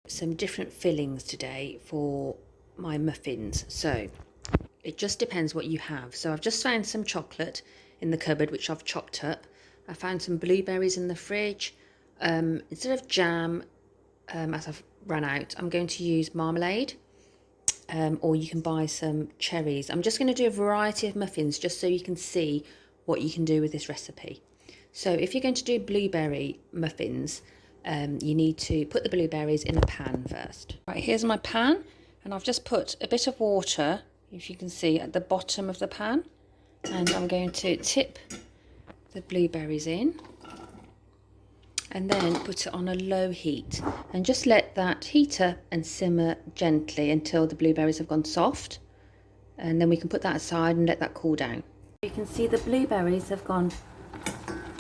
Some different fillings today for my muffins. So it just depends what you have. So I've just found some chocolate in the cupboard, which I've chopped up. I found some blueberries in the fridge. Instead of jam, as I've run out, I'm going to use marmalade. Or you can buy some cherries. I'm just going to do a variety of muffins just so you can see what you can do with this recipe. So if you're going to do blueberry muffins, you need to put the blueberries in a pan first. Right, here's my pan, and I've just put a bit of water, if you can see, at the bottom of the pan, and I'm going to tip the blueberries in and then put it on a low heat and just let that heat up and simmer gently until the blueberries have gone soft, and then we can put that aside and let that cool down. You can see the blueberries have gone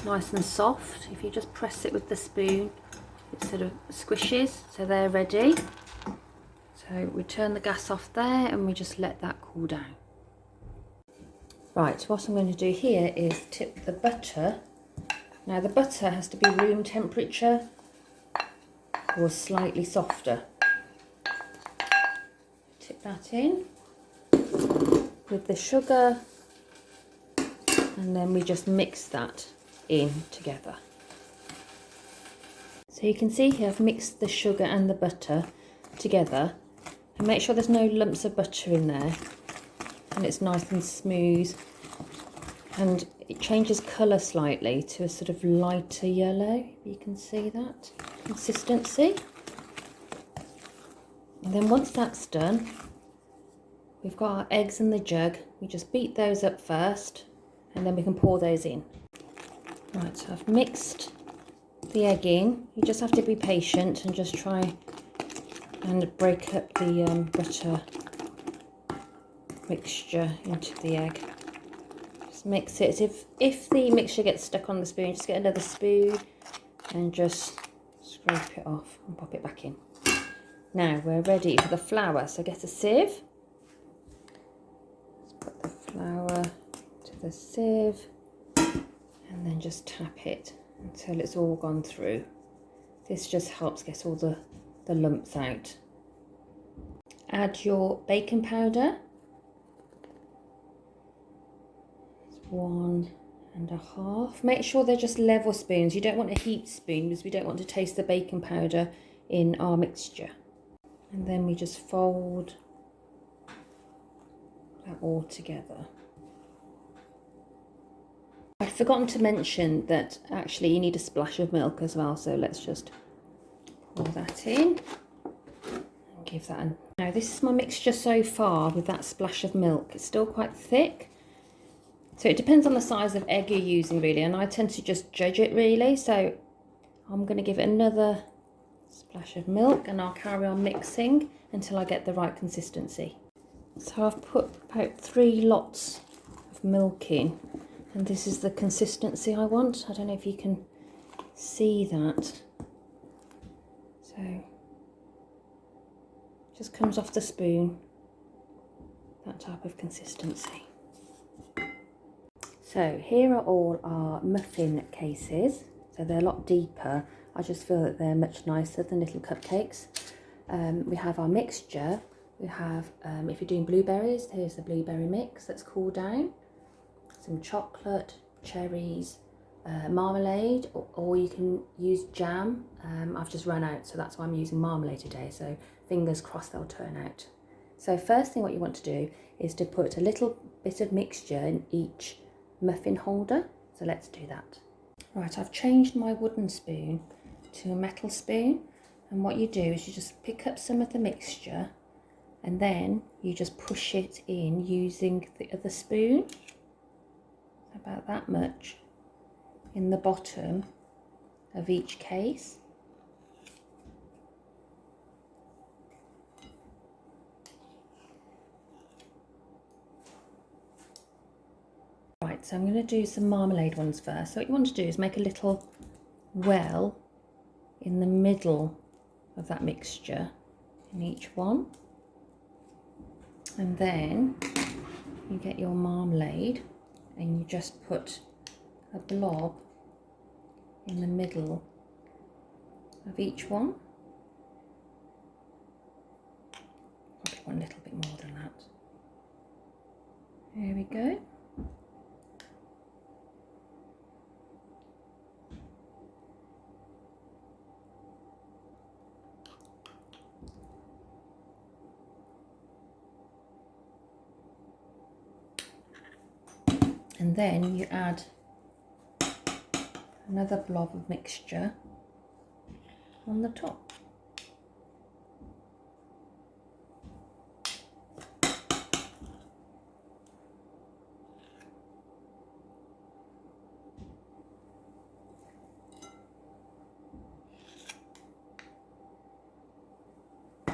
nice and soft. If you just press it with the spoon, it sort of squishes, so they're ready. So we turn the gas off there and we just let that cool down. Right, what I'm going to do here is tip the butter. Now the butter has to be room temperature or slightly softer. Tip that in with the sugar, and then we just mix that in together. So you can see here I've mixed the sugar and the butter together, and make sure there's no lumps of butter in there and it's nice and smooth, and it changes colour slightly to a sort of lighter yellow. You can see that consistency. And then once that's done, we've got our eggs in the jug. We just beat those up first and then we can pour those in. Right, so I've mixed the egg in. You just have to be patient and just try and break up the butter mixture into the egg. Mix it. If the mixture gets stuck on the spoon, just get another spoon and just scrape it off and pop it back in. Now we're ready for the flour, so get a sieve. Let's put the flour to the sieve and then just tap it until it's all gone through. This just helps get all the lumps out. Add your baking powder. 1.5. Make sure they're just level spoons. You don't want a heaped spoon because we don't want to taste the baking powder in our mixture. And then we just fold that all together. I've forgotten to mention that actually you need a splash of milk as well, so let's just pour that in and give that a... Now this is my mixture so far with that splash of milk. It's still quite thick. So it depends on the size of egg you're using really, and I tend to just judge it really. So I'm going to give it another splash of milk and I'll carry on mixing until I get the right consistency. So I've put about 3 lots of milk in, and this is the consistency I want. I don't know if you can see that. So just comes off the spoon, that type of consistency. So here are all our muffin cases. So they're a lot deeper. I just feel that they're much nicer than little cupcakes. We have our mixture. We have, if you're doing blueberries, here's the blueberry mix that's cooled down. Some chocolate, cherries, marmalade, or you can use jam. I've just run out, so that's why I'm using marmalade today. So fingers crossed they'll turn out. So first thing what you want to do is to put a little bit of mixture in each muffin holder, so let's do that. Right, I've changed my wooden spoon to a metal spoon, and what you do is you just pick up some of the mixture and then you just push it in using the other spoon, about that much, in the bottom of each case. Right, so I'm going to do some marmalade ones first. So what you want to do is make a little well in the middle of that mixture in each one. And then you get your marmalade and you just put a blob in the middle of each one. want a little bit more than that. There we go. And then you add another blob of mixture on the top.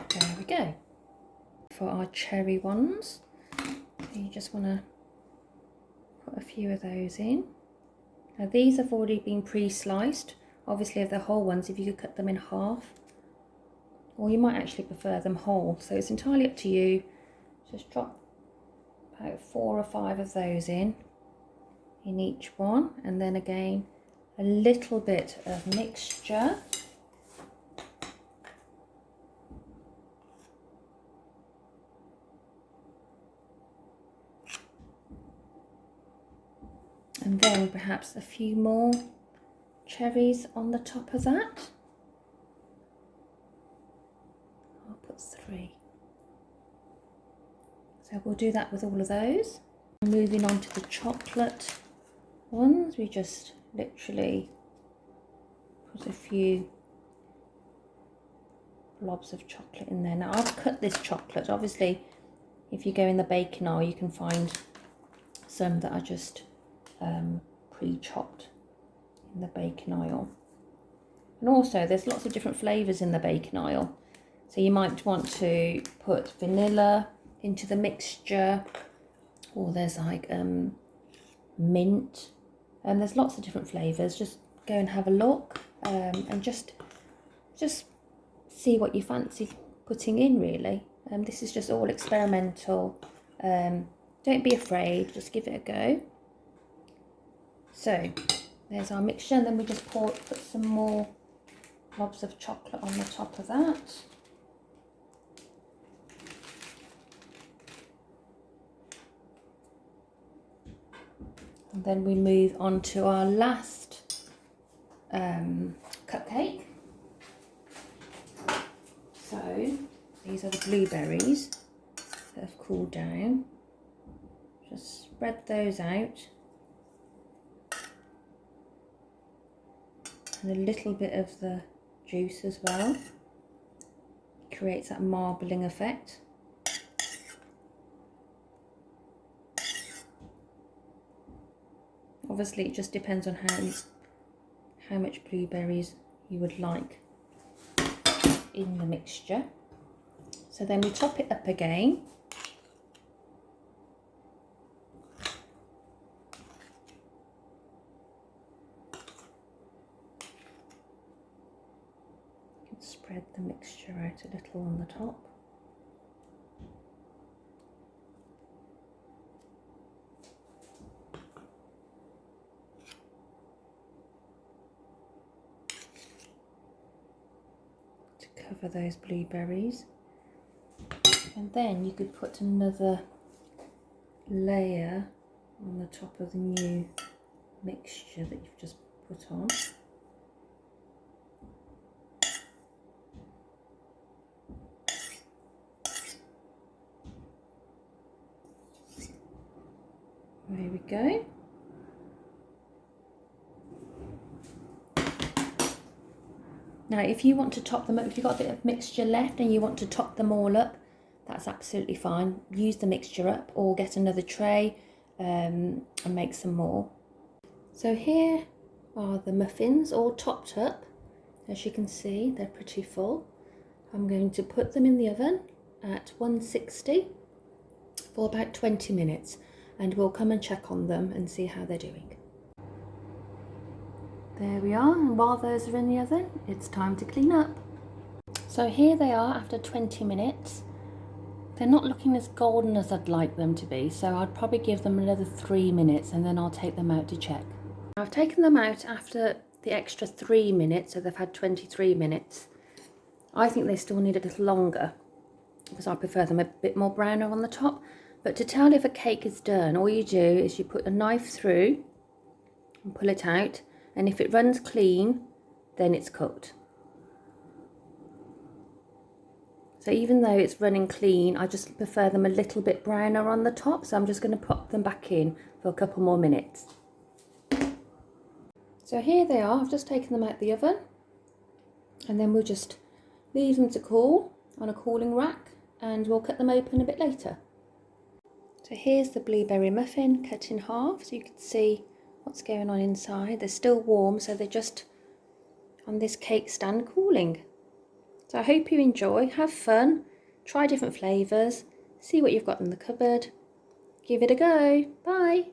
There we go. For our cherry ones, you just want to put a few of those in. Now these have already been pre-sliced. Obviously if they're whole ones, if you could cut them in half, or you might actually prefer them whole, so it's entirely up to you. Just drop about 4 or 5 of those in each one, and then again a little bit of mixture. And then perhaps a few more cherries on the top of that. I'll put 3. So we'll do that with all of those. Moving on to the chocolate ones, we just literally put a few blobs of chocolate in there. Now I've cut this chocolate. Obviously, if you go in the baking aisle, you can find some that are just pre-chopped in the baking aisle. And also there's lots of different flavours in the baking aisle, so you might want to put vanilla into the mixture, or there's like mint, and there's lots of different flavours. Just go and have a look, and just see what you fancy putting in, really. This is just all experimental. Don't be afraid, just give it a go. So there's our mixture, and then we just put some more blobs of chocolate on the top of that. And then we move on to our last cupcake. So these are the blueberries that have cooled down. Just spread those out. And a little bit of the juice as well. Creates that marbling effect. Obviously it just depends on how much blueberries you would like in the mixture. So then we top it up again. Spread the mixture out a little on the top. To cover those blueberries. And then you could put another layer on the top of the new mixture that you've just put on. There we go. Now if you want to top them up, if you've got a bit of mixture left and you want to top them all up, that's absolutely fine. Use the mixture up, or get another tray and make some more. So here are the muffins all topped up. As you can see, they're pretty full. I'm going to put them in the oven at 160 for about 20 minutes. And we'll come and check on them and see how they're doing. There we are, and while those are in the oven, it's time to clean up. So here they are after 20 minutes. They're not looking as golden as I'd like them to be, so I'd probably give them another 3 minutes and then I'll take them out to check. I've taken them out after the extra 3 minutes, so they've had 23 minutes. I think they still need a little longer. because I prefer them a bit more browner on the top. But to tell if a cake is done, all you do is you put a knife through and pull it out, and if it runs clean, then it's cooked. So even though it's running clean, I just prefer them a little bit browner on the top, so I'm just going to pop them back in for a couple more minutes. So here they are, I've just taken them out the oven, and then we'll just leave them to cool on a cooling rack, and we'll cut them open a bit later. So here's the blueberry muffin cut in half, so you can see what's going on inside. They're still warm, so they're just on this cake stand cooling. So I hope you enjoy, have fun, try different flavours, see what you've got in the cupboard, give it a go. Bye!